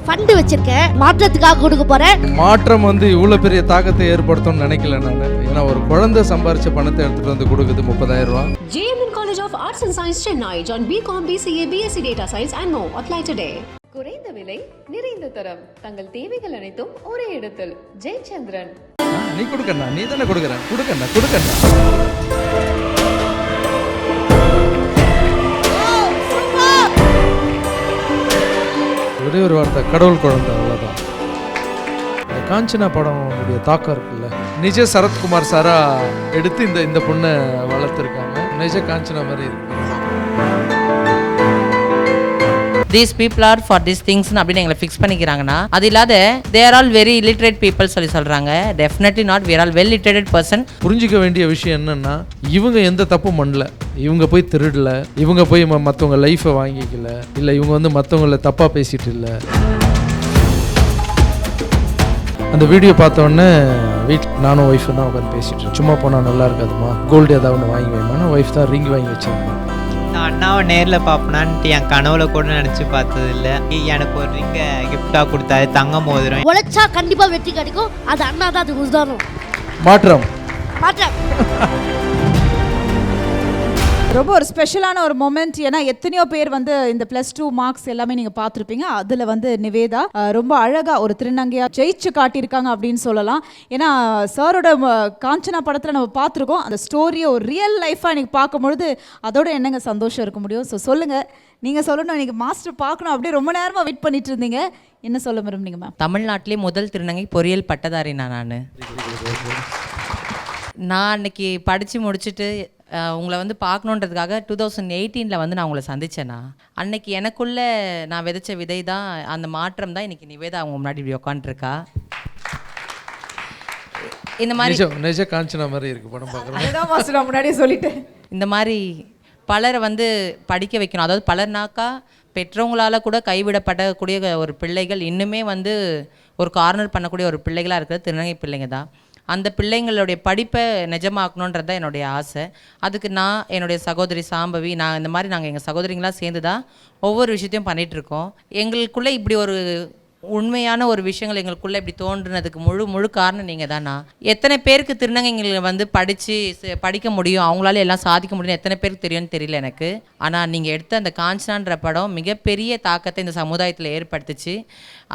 Fund வச்சிருக்கேன், மாற்றத்துக்காக கொடுக்க போறேன். மாற்றம் வந்து இவ்வளோ பெரிய தாக்கத்தை ஏற்படுத்தும்னு நினைக்கல நான். ஏன்னா ஒரு குழந்தை சம்பாரிச்ச பணத்தை எடுத்துட்டு வந்து கொடுக்குது 30,000 ரூபா. JMN College of Arts and Science Chennai. Join BCom, BCA, BSc Data Science and more. Apply today. குறைந்த விலை நிறைந்த தரம் தங்கள் தேவைகள் அனைத்தும் ஒரே இடத்தில். ஜெயச்சந்திரன். நீ கொடுக்கண்ணா, நீ தானே கொடுக்கண்ணா. ஒரே ஒரு வார்த்தை, கடவுள் குழந்தை, அவ்வளோதான். காஞ்சனா படம் தாக்கம் இருக்குல்ல, நிஜ சரத்குமார் சாரா எடுத்து இந்த பொண்ணை வளர்த்துருக்காங்க. நிஜ காஞ்சனா மாதிரி இருக்கு. These people are for these things அப்படின்னு எங்களை ஃபிக்ஸ் பண்ணிக்கிறாங்கன்னா, அது இல்லாத they are all very illiterate people சொல்றாங்க. Definitely not, we are all well literated person. புரிஞ்சிக்க வேண்டிய விஷயம் என்னன்னா, இவங்க எந்த தப்பும் பண்ணல, இவங்க போய் திருடல, இவங்க போய் மற்றவங்க லைஃப்பை வாங்கிக்கல, இல்லை இவங்க வந்து மற்றவங்கள தப்பாக பேசிட்டு இல்லை. அந்த வீடியோ பார்த்தோன்னே வீட்டில் நானும் ஒய்ஃபு தான் உட்காந்து பேசிட்டு, சும்மா போனால் நல்லா இருக்காதுமா, கோல்டு ஏதாவது ஒன்று வாங்கி வைமான்னு ஒய்ஃப் தான் ரிங் வாங்கி வச்சிருந்தேன். நான் அண்ணாவை நேரில் பார்ப்பனான்ட்டு என் கனவுல கூட நினச்சி பார்த்ததில்லை. எனக்கு ஒரு ரிங்கை கிஃப்டாக கொடுத்தாரு, தங்க மோதிரம். உழைச்சா கண்டிப்பாக வெற்றி கிடைக்கும், அது அண்ணா தான் அதுக்கு உதாரணம். மாற்றம் ரொம்ப ஒரு ஸ்பெஷலான ஒரு மொமெண்ட். ஏன்னா எத்தனையோ பேர் வந்து இந்த +2 மார்க்ஸ் எல்லாமே நீங்கள் பார்த்துருப்பீங்க. அதில் வந்து நிவேதா ரொம்ப அழகாக ஒரு திருநங்கையாக ஜெயிச்சு காட்டியிருக்காங்க அப்படின்னு சொல்லலாம். ஏன்னா சாரோட காஞ்சனா படத்தில் நம்ம பார்த்துருக்கோம். அந்த ஸ்டோரியை ஒரு ரியல் லைஃபாக இன்றைக்கி பார்க்கும்பொழுது அதோட என்னங்க சந்தோஷம் இருக்க முடியும். ஸோ சொல்லுங்கள், நீங்கள் சொல்லணும், இன்றைக்கி மாஸ்டர் பார்க்கணும் அப்படியே ரொம்ப நேரமாக வெயிட் பண்ணிட்டு இருந்தீங்க. என்ன சொல்ல விரும்புனீங்க மேம்? தமிழ்நாட்டிலே முதல் திருநங்கை பொறியியல் பட்டதாரி நான் அன்னைக்கு படித்து முடிச்சுட்டு உங்களை வந்து பார்க்கணுன்றதுக்காக 2018 வந்து நான் உங்களை சந்தித்தேன்னா, அன்னைக்கு எனக்குள்ளே நான் விதைச்ச விதை தான், அந்த மாற்றம் தான் இன்றைக்கி நிவேதா அவங்க முன்னாடி இப்படி உட்காந்துருக்கா. இந்த மாதிரி நிஜ காஞ்சனா மாதிரி இருக்கு படம் பார்க்குறேன். முன்னாடியே சொல்லிட்டேன். இந்த மாதிரி பலரை வந்து படிக்க வைக்கணும். அதாவது பலர்னாக்கா பெற்றவங்களால் கூட கைவிடப்படக்கூடிய ஒரு பிள்ளைகள் இன்னுமே வந்து ஒரு கார்னர் பண்ணக்கூடிய ஒரு பிள்ளைகளாக இருக்கிறது திருநங்கை பிள்ளைங்க தான். அந்த பிள்ளைங்களுடைய படிப்பை நிஜமாக்கணுன்றது தான் என்னுடைய ஆசை. அதுக்கு நான், என்னுடைய சகோதரி சாம்பவி, இந்த மாதிரி நாங்கள் எங்கள் சகோதரிங்களாம் சேர்ந்து தான் ஒவ்வொரு விஷயத்தையும் பண்ணிகிட்ருக்கோம். எங்களுக்குள்ளே இப்படி ஒரு உண்மையான ஒரு விஷயங்கள் எங்களுக்குள்ளே இப்படி தோன்றுனதுக்கு முழு காரணம் நீங்கள் தானா. எத்தனை பேருக்கு திருநங்கைங்களை வந்து படிக்க முடியும், அவங்களால எல்லாம் சாதிக்க முடியும், எத்தனை பேருக்கு தெரியும்னு தெரியல எனக்கு. ஆனால் நீங்கள் எடுத்த அந்த காஞ்சனான்ற படம் மிகப்பெரிய தாக்கத்தை இந்த சமுதாயத்தில் ஏற்படுத்துச்சு.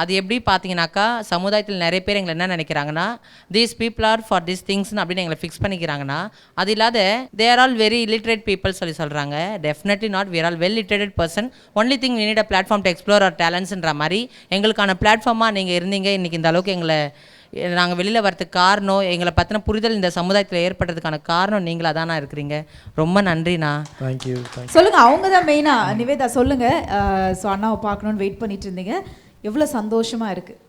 அது எப்படி பார்த்தீங்கன்னாக்கா, சமுதாயத்தில் நிறைய பேர் எங்களை என்ன நினைக்கிறாங்கன்னா, these people are for these things அப்படின்னு எங்களை ஃபிக்ஸ் பண்ணிக்கிறாங்கன்னா, அது இல்லாத they are all very illiterate people சொல்கிறாங்க. Definitely not, we are all well literated person. Only thing we need a platform to explore our talentsன்ற மாதிரி எங்களுக்கான பிளாட்ஃபார்மாக நீங்கள் இருந்தீங்க. இன்றைக்கி இந்த அளவுக்கு நாங்கள் வெளியில் வரதுக்கு காரணம், எங்களை பற்றின புரிதல் இந்த சமுதாயத்தில் ஏற்படுறதுக்கான காரணம் நீங்களாக தானே இருக்கிறீங்க. ரொம்ப நன்றிண்ணா. தேங்க்யூ. சொல்லுங்கள், அவங்க தான் மெயினாக. நிவேதா சொல்லுங்கள். ஸோ அண்ணாவை பார்க்கணுன்னு வெயிட் பண்ணிட்டு இருந்தீங்க, எவ்வளோ சந்தோஷமாக இருக்குது.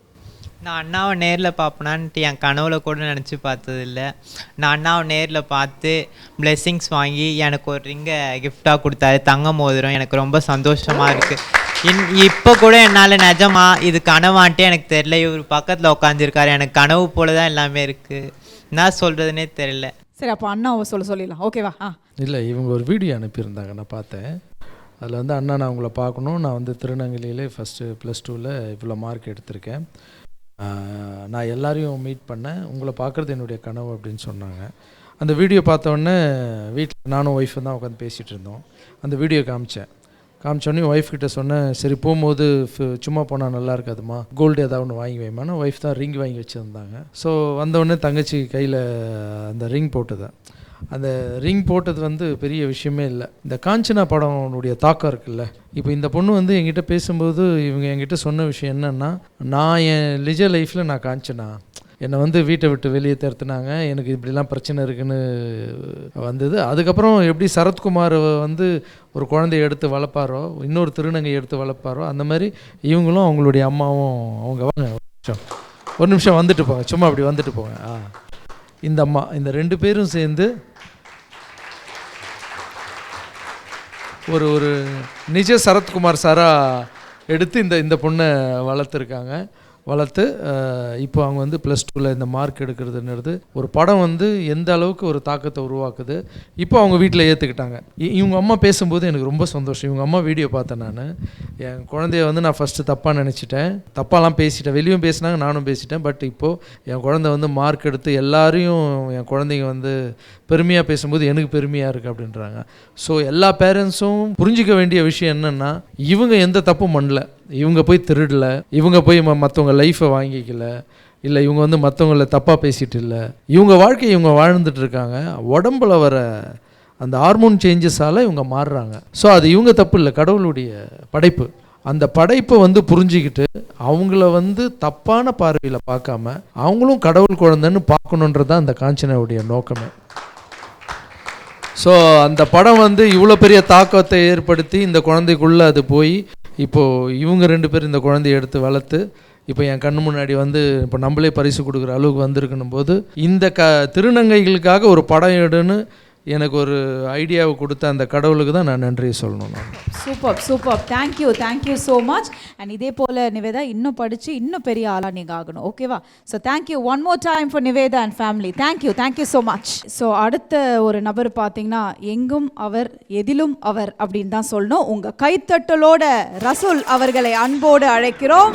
நான் அண்ணாவை நேரில் பார்ப்பனான்ட்டு என் கனவுல கூட நினச்சி பார்த்ததில்லை. நான் அண்ணாவை நேரில் பார்த்து பிளெஸ்ஸிங்ஸ் வாங்கி எனக்கு ஒரு ரிங்கை கிஃப்டாக கொடுத்தாரு, தங்க மோதிரம். எனக்கு ரொம்ப சந்தோஷமாக இருக்குது. இப்போ கூட என்னால் நிஜமா இது கனவான்ட்டு எனக்கு தெரியல. இவர் பக்கத்தில் உட்காந்துருக்காரு, எனக்கு கனவு போல தான் எல்லாமே இருக்குது. என்ன சொல்கிறதுனே தெரியல. சரி, அப்போ அண்ணாவை சொல்லிடலாம், ஓகேவா? இல்லை, இவங்க ஒரு வீடியோ அனுப்பியிருந்தாங்க, நான் பார்த்தேன். அதில் வந்து அண்ணா, நான் உங்களை பார்க்கணும், நான் வந்து திருநங்கையிலே ஃபஸ்ட்டு +2ல் இவ்வளோ மார்க் எடுத்திருக்கேன், நான் எல்லாரையும் மீட் பண்ணேன், உங்களை பார்க்குறது என்னுடைய கனவு அப்படின்னு சொன்னாங்க. அந்த வீடியோ பார்த்தோன்னே வீட்டில் நானும் ஒய்ஃபு தான் உட்காந்து பேசிகிட்டு இருந்தோம். அந்த வீடியோ காமிச்சோன்னே ஒய்ஃப் கிட்ட சொன்னேன், சரி போகும்போது சும்மா போனால் நல்லா இருக்காதுமா, கோல்டு ஏதாவது ஒன்று வாங்கி வைமான்னு ஒய்ஃப் தான் ரிங் வாங்கி வச்சுருந்தாங்க. ஸோ வந்தவுடனே தங்கச்சி கையில் அந்த ரிங் போட்டது. அந்த ரிங் போட்டது வந்து பெரிய விஷயமே இல்லை. இந்த காஞ்சனா படம்னுடைய தாக்கம் இருக்குல்ல, இப்போ இந்த பொண்ணு வந்து என்கிட்ட பேசும்போது இவங்க என்கிட்ட சொன்ன விஷயம் என்னென்னா, நான் என் நிஜ லைஃப்பில் நான் காஞ்சனா, என்னை வந்து வீட்டை விட்டு வெளியே தடுத்துனாங்க, எனக்கு இப்படிலாம் பிரச்சனை இருக்குன்னு வந்தது. அதுக்கப்புறம் எப்படி சரத்குமார் வந்து ஒரு குழந்தைய எடுத்து வளர்ப்பாரோ, இன்னொரு திருநங்கை எடுத்து வளர்ப்பாரோ, அந்த மாதிரி இவங்களும் அவங்களுடைய அம்மாவும், அவங்க வாங்க ஒரு நிமிஷம் வந்துட்டு போங்க, சும்மா அப்படி வந்துட்டு போங்க. இந்த அம்மா, இந்த 2 பேரும் சேர்ந்து ஒரு நிஜ சரத்குமார் சாரா எடுத்து இந்த பொண்ணை வளர்த்துருக்காங்க. வளர்த்து இப்போ அவங்க வந்து +2ல் இந்த மார்க் எடுக்கிறதுன்றது ஒரு படம் வந்து எந்த அளவுக்கு ஒரு தாக்கத்தை உருவாக்குது. இப்போ அவங்க வீட்டில் ஏற்றுக்கிட்டாங்க. இவங்க அம்மா பேசும்போது எனக்கு ரொம்ப சந்தோஷம். இவங்க அம்மா வீடியோ பார்த்தேன் நான். என் குழந்தைய வந்து நான் ஃபஸ்ட்டு தப்பாக நினச்சிட்டேன், தப்பாலாம் பேசிட்டேன், வெளியும் பேசினாங்க நானும் பேசிட்டேன். பட் இப்போது என் குழந்தை வந்து மார்க் எடுத்து எல்லாரையும் என் குழந்தைங்க வந்து பெருமையாக பேசும்போது எனக்கு பெருமையாக இருக்குது அப்படின்றாங்க. ஸோ எல்லா பேரண்ட்ஸும் புரிஞ்சிக்க வேண்டிய விஷயம் என்னென்னா, இவங்க எந்த தப்பும் பண்ணல, இவங்க போய் திருடல, இவங்க போய் மற்றவங்க லைஃப்பை வாங்கிக்கல, இல்லை இவங்க வந்து மற்றவங்கள தப்பாக பேசிட்டு இல்லை, இவங்க வாழ்க்கையை இவங்க வாழ்ந்துட்டு இருக்காங்க. உடம்புல வர அந்த ஹார்மோன் சேஞ்சஸால் இவங்க மாறுறாங்க. ஸோ அது இவங்க தப்பு இல்லை, கடவுளுடைய படைப்பு. அந்த படைப்பை வந்து புரிஞ்சிக்கிட்டு அவங்கள வந்து தப்பான பார்வையில் பார்க்காம அவங்களும் கடவுள் குழந்தைன்னு பார்க்கணுன்றது தான் அந்த காஞ்சனாவுடைய நோக்கமே. ஸோ அந்த படம் வந்து இவ்வளோ பெரிய தாக்கத்தை ஏற்படுத்தி இந்த குழந்தைக்குள்ளே அது போய் இப்போது இவங்க 2 பேர் இந்த குழந்தைய எடுத்து வளர்த்து இப்போ என் கண்ணு முன்னாடி வந்து இப்போ நம்மளே பரிசு கொடுக்குற அளவுக்கு வந்திருக்கணும் போது இந்த திருநங்கைகளுக்காக ஒரு படம் எடுன்னு எனக்கு ஒரு ஐடியாவை கொடுத்த அந்த கடவுளுக்கு தான் நான் நன்றி சொல்லணும். Super thank you so much. And இதே போல் நிவேதா இன்னும் படித்து இன்னும் பெரிய ஆளாக நீங்கள் ஆகணும், ஓகேவா? So thank you one more time for Nivetha and family. Thank you so much. So அடுத்த ஒரு நபர் பார்த்தீங்கன்னா எங்கும் அவர் எதிலும் அவர் அப்படின்னு தான் சொல்லணும். உங்கள் கைத்தட்டலோட ரசூல் அவர்களை அன்போடு அழைக்கிறோம்.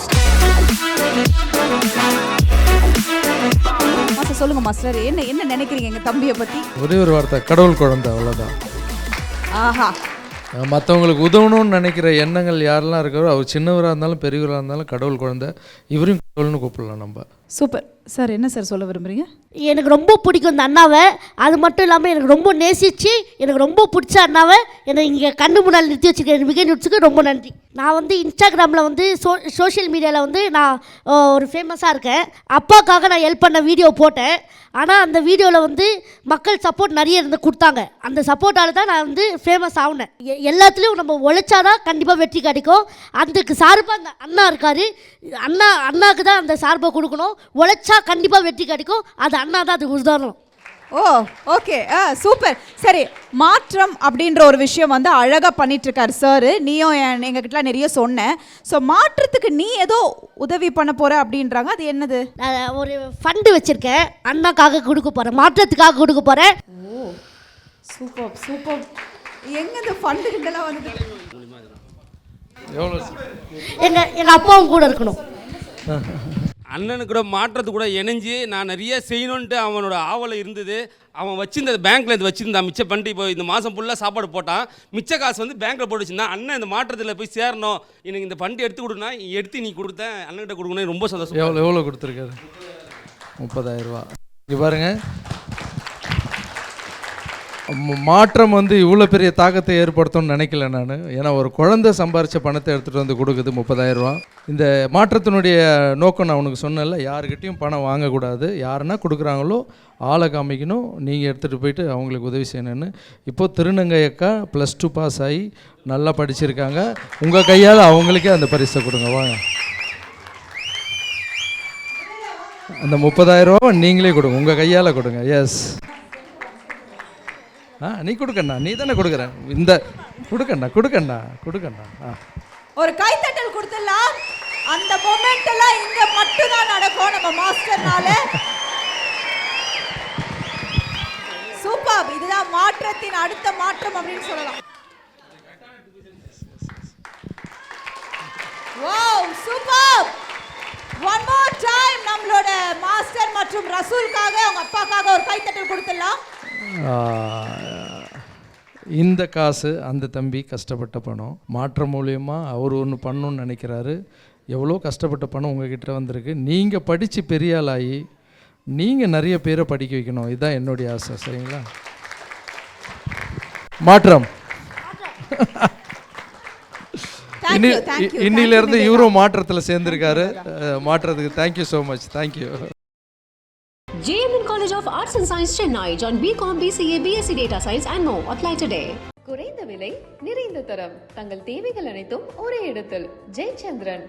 மாஸ்டர் சொல்லுங்க மாஸ்டர், என்ன நினைக்கிறீங்க எங்க தம்பியை பத்தி? ஒரே ஒரு வார்த்தை, கடவுள் குழந்தை, அவ்வளோதான். ஆஹா, மற்றவங்களுக்கு உதவணும்னு நினைக்கிற எண்ணங்கள் யாரெல்லாம் இருக்காரோ, அவர் சின்னவராக இருந்தாலும் பெரியவராக இருந்தாலும் கடவுள் குழந்தை, இவரையும் கடவுள்னு கூப்பிடலாம் நம்ம. Super sir. என்ன சார் சொல்ல விரும்புறீங்க? எனக்கு ரொம்ப பிடிக்கும் இந்த அண்ணாவை. அது மட்டும் இல்லாமல் எனக்கு ரொம்ப நேசித்து எனக்கு ரொம்ப பிடிச்ச அண்ணாவை என்னை இங்கே கண்ணு முன்னால் நிறுத்தி வச்சுருக்கேன். மிக நிறுத்துக்கு ரொம்ப நன்றி. நான் வந்து இன்ஸ்டாகிராமில் வந்து சோஷியல் மீடியாவில் வந்து நான் ஒரு ஃபேமஸாக இருக்கேன். அப்பாவுக்காக நான் ஹெல்ப் பண்ண வீடியோ போட்டேன். ஆனால் அந்த வீடியோவில் வந்து மக்கள் சப்போர்ட் நிறைய கொடுத்தாங்க. அந்த சப்போர்ட்டால் தான் நான் வந்து ஃபேமஸ் ஆகினேன். எல்லாத்துலேயும் நம்ம உழைச்சாதான் கண்டிப்பாக வெற்றி கிடைக்கும். அதுக்கு சார்பாக அந்த அண்ணா இருக்கார். அண்ணாவுக்கு தான் அந்த சார்பை கொடுக்கணும். உழைச்சா கண்டிப்பாக வெற்றி கிடைக்கும். அது அண்ணா தான் அதுக்கு உதாரணம். ஓ ஓகே, சூப்பர். சரி, மாற்றம் அப்படின்ற ஒரு விஷயம் வந்து அழகாக பண்ணிட்டு இருக்காரு சார். நீயும் எங்ககிட்ட நிறைய சொன்னேன். ஸோ மாற்றத்துக்கு நீ ஏதோ உதவி பண்ண போற அப்படின்றாங்க, அது என்னது? நான் ஒரு ஃபண்டு வச்சுருக்கேன், அண்ணாக்காக கொடுக்க போகிறேன், மாற்றத்துக்காக கொடுக்க போகிறேன். ஓ சூப்பர். எங்கே இந்த ஃபண்டுகிட்டலாம் வந்து எவ்வளோ எங்கள் அப்பாவும் கூட இருக்கணும். அண்ணனுக்கு கூட மாற்றத்து கூட இணைஞ்சு நான் நிறைய செய்யணுன்ட்டு அவனோட ஆவலை இருந்தது. அவன் வச்சிருந்த பேங்க்கில் இது வச்சுருந்தான் மிச்சம் பண்ணிட்டு. இப்போ இந்த மாதம் ஃபுல்லாக சாப்பாடு போட்டான். மிச்ச காசு வந்து பேங்க்கில் போட்டு வச்சுருந்தான். அண்ணன் இந்த மாற்றத்தில் போய் சேரணும், எனக்கு இந்த ஃபண்டு எடுத்து கொடுனா, எடுத்து நீ கொடுத்தேன், அண்ணன்கிட்ட கொடுக்கணும், ரொம்ப சந்தோஷம். எவ்வளோ கொடுத்துருக்காரு? 30,000 ரூபா. இங்கே பாருங்கள், மாற்றம் வந்து இவ்வளோ பெரிய தாக்கத்தை ஏற்படுத்தும்னு நினைக்கல நான். ஏன்னா ஒரு குழந்தை சம்பாரித்த பணத்தை எடுத்துகிட்டு வந்து கொடுக்குது 30,000 ரூபா. இந்த மாற்றத்தினுடைய நோக்கம் நான் உனக்கு சொன்னேன்ல, யாருக்கிட்டையும் பணம் வாங்கக்கூடாது, யாருன்னா கொடுக்குறாங்களோ ஆளை காமிக்கணும், நீங்கள் எடுத்துகிட்டு போயிட்டு அவங்களுக்கு உதவி செய்யணும்னு. இப்போது திருநங்கை அக்கா +2 பாஸ் ஆகி நல்லா படிச்சிருக்காங்க. உங்கள் கையால் அவங்களுக்கே அந்த பரிசை கொடுங்க, வாங்க. அந்த 30,000 ரூபா நீங்களே கொடுங்க, உங்கள் கையால் கொடுங்க. எஸ், நீ கொடுக்கண்ணா, நீ தானே கொடுக்குற. இந்த கொடுக்கண்ணா. ஒரு கைத்தட்டல் கொடுத்துடலாம். அந்த மொமெண்ட் எல்லாம் இங்க மட்டும் தான் நடக்கும் நம்ம மாஸ்டர்னால. சூப்பர். இதுதான் மாற்றத்தின் அடுத்த மாற்றம் அப்படின்னு சொல்லலாம். Wow, super. One more time நம்மளோட மாஸ்டர் மற்றும் ரசூலுக்காக, அவங்க அப்பாக்காக ஒரு கைத்தட்டல் கொடுத்துடலாம். இந்த காசு அந்த தம்பி கஷ்டப்பட்ட பணம். மாற்றம் மூலியமாக அவர் ஒன்று பண்ணணுன்னு நினைக்கிறாரு. எவ்வளோ கஷ்டப்பட்ட பணம் உங்ககிட்ட வந்திருக்கு. நீங்கள் படித்து பெரிய ஆளாகி நீங்கள் நிறைய பேரை படிக்க வைக்கணும், இதுதான் என்னுடைய ஆசை. சரிங்களா? மாற்றம். இன்னிலிருந்து இவரும் மாற்றத்தில் சேர்ந்துருக்காரு. மாற்றத்துக்கு thank you so much. Thank you. JMN College of Arts and Science Chennai. Join BCom, BCA, BSc Data Science and more. Apply today. குறைந்த விலை நிறைந்த தரம் தங்கள் தேவைகள் அனைத்தும் ஒரே இடத்தில் ஜெயச்சந்திரன்.